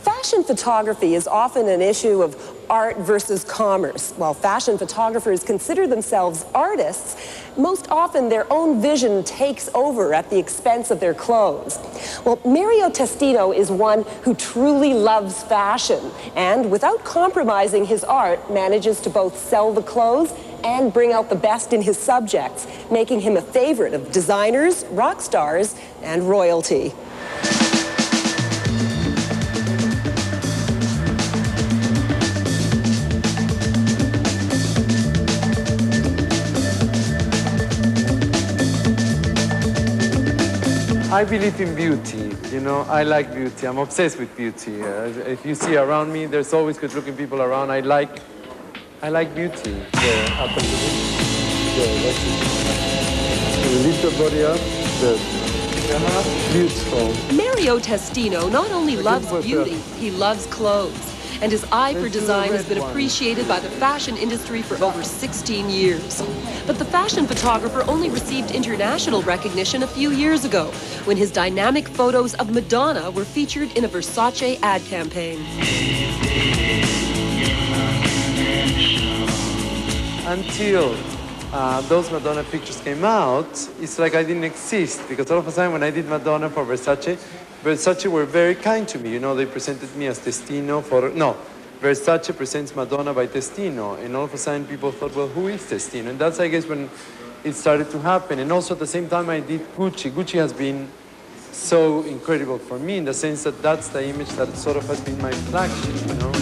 Fashion photography is often an issue of art versus commerce. While fashion photographers consider themselves artists, most often their own vision takes over at the expense of their clothes. Well, Mario Testino is one who truly loves fashion and, without compromising his art, manages to both sell the clothes and bring out the best in his subjects, making him a favorite of designers, rock stars, and royalty. I believe in beauty, you know, I like beauty, I'm obsessed with beauty. If you see around me, there's always good-looking people around. I like beauty. There, up and there, that's it. You lift your body up, there. Beautiful. Mario Testino not only loves beauty, he loves clothes. And his eye for design has been appreciated by the fashion industry for over 16 years. But the fashion photographer only received international recognition a few years ago, when his dynamic photos of Madonna were featured in a Versace ad campaign. Until those Madonna pictures came out, it's like I didn't exist, because all of a sudden when I did Madonna for Versace were very kind to me. You know, they presented me as Testino Versace presents Madonna by Testino. And all of a sudden people thought, well, who is Testino? And that's, I guess, when it started to happen. And also at the same time I did Gucci. Gucci has been so incredible for me in the sense that that's the image that sort of has been my flagship, you know?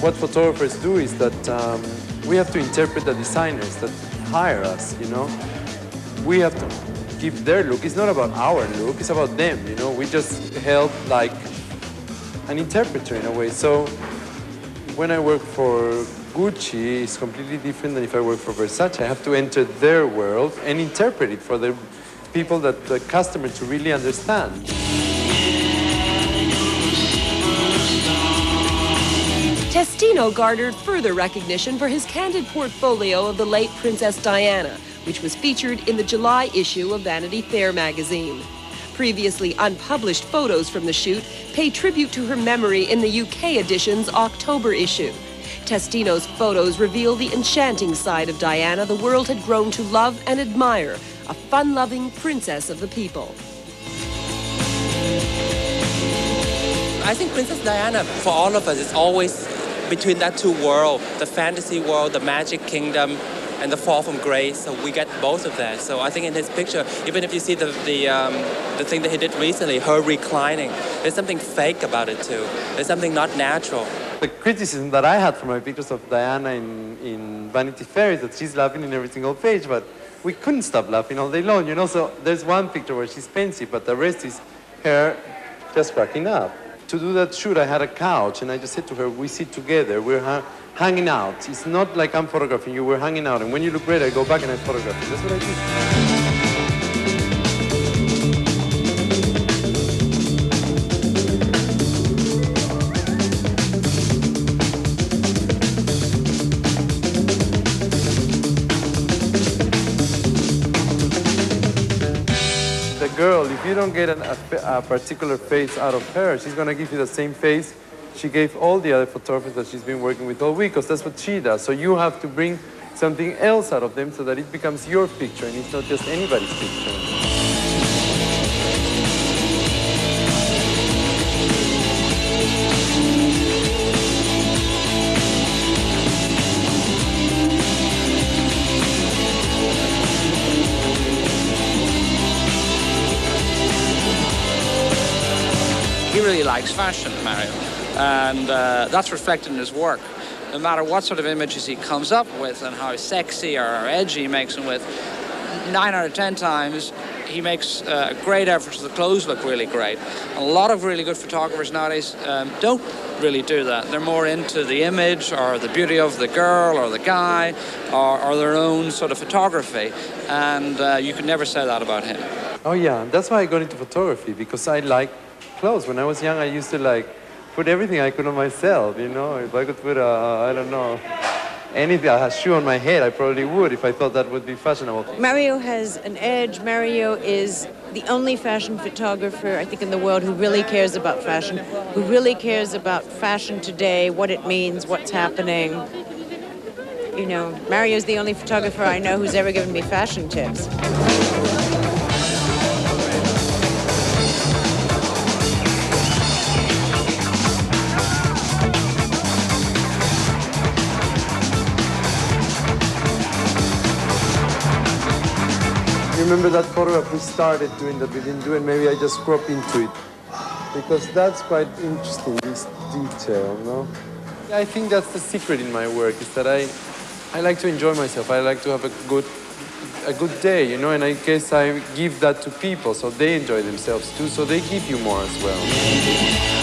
What photographers do is that we have to interpret the designers that hire us, you know? We have to give their look. It's not about our look, it's about them, you know? We just help like an interpreter in a way. So when I work for Gucci, it's completely different than if I work for Versace. I have to enter their world and interpret it for the people that the customer to really understand. Testino garnered further recognition for his candid portfolio of the late Princess Diana, which was featured in the July issue of Vanity Fair magazine. Previously unpublished photos from the shoot pay tribute to her memory in the UK edition's October issue. Testino's photos reveal the enchanting side of Diana the world had grown to love and admire, a fun-loving princess of the people. I think Princess Diana, for all of us, is always between that two worlds, the fantasy world, the magic kingdom, and the fall from grace. So we get both of that. So I think in his picture, even if you see the thing that he did recently, her reclining, there's something fake about it too. There's something not natural. The criticism that I had for my pictures of Diana in Vanity Fair is that she's laughing in every single page, but we couldn't stop laughing all day long, you know? So there's one picture where she's pensive, but the rest is her just cracking up. To do that shoot, I had a couch, and I just said to her, we sit together, we're hanging out. It's not like I'm photographing you, we're hanging out. And when you look great, I go back and I photograph you. That's what I did. Girl, if you don't get a particular face out of her, she's going to give you the same face she gave all the other photographers that she's been working with all week, because that's what she does. So you have to bring something else out of them so that it becomes your picture and it's not just anybody's picture. He really likes fashion, Mario, and that's reflected in his work. No matter what sort of images he comes up with and how sexy or edgy he makes them with, 9 out of 10 times he makes great efforts. The clothes look really great. A lot of really good photographers nowadays don't really do that. They're more into the image or the beauty of the girl or the guy or their own sort of photography, and you could never say that about him. Oh yeah, that's why I got into photography, because I like clothes. When I was young, I used to like put everything I could on myself, you know. If I could put I don't know, anything, a shoe on my head, I probably would if I thought that would be fashionable. Mario has an edge. Mario is the only fashion photographer, I think, in the world who really cares about fashion, who really cares about fashion today, what it means, what's happening. You know, Mario's the only photographer I know who's ever given me fashion tips. Remember that photograph we started doing that we didn't do, and maybe I just crop into it. Because that's quite interesting, this detail, no? I think that's the secret in my work, is that I like to enjoy myself. I like to have a good day, you know, and I guess I give that to people so they enjoy themselves too, so they give you more as well.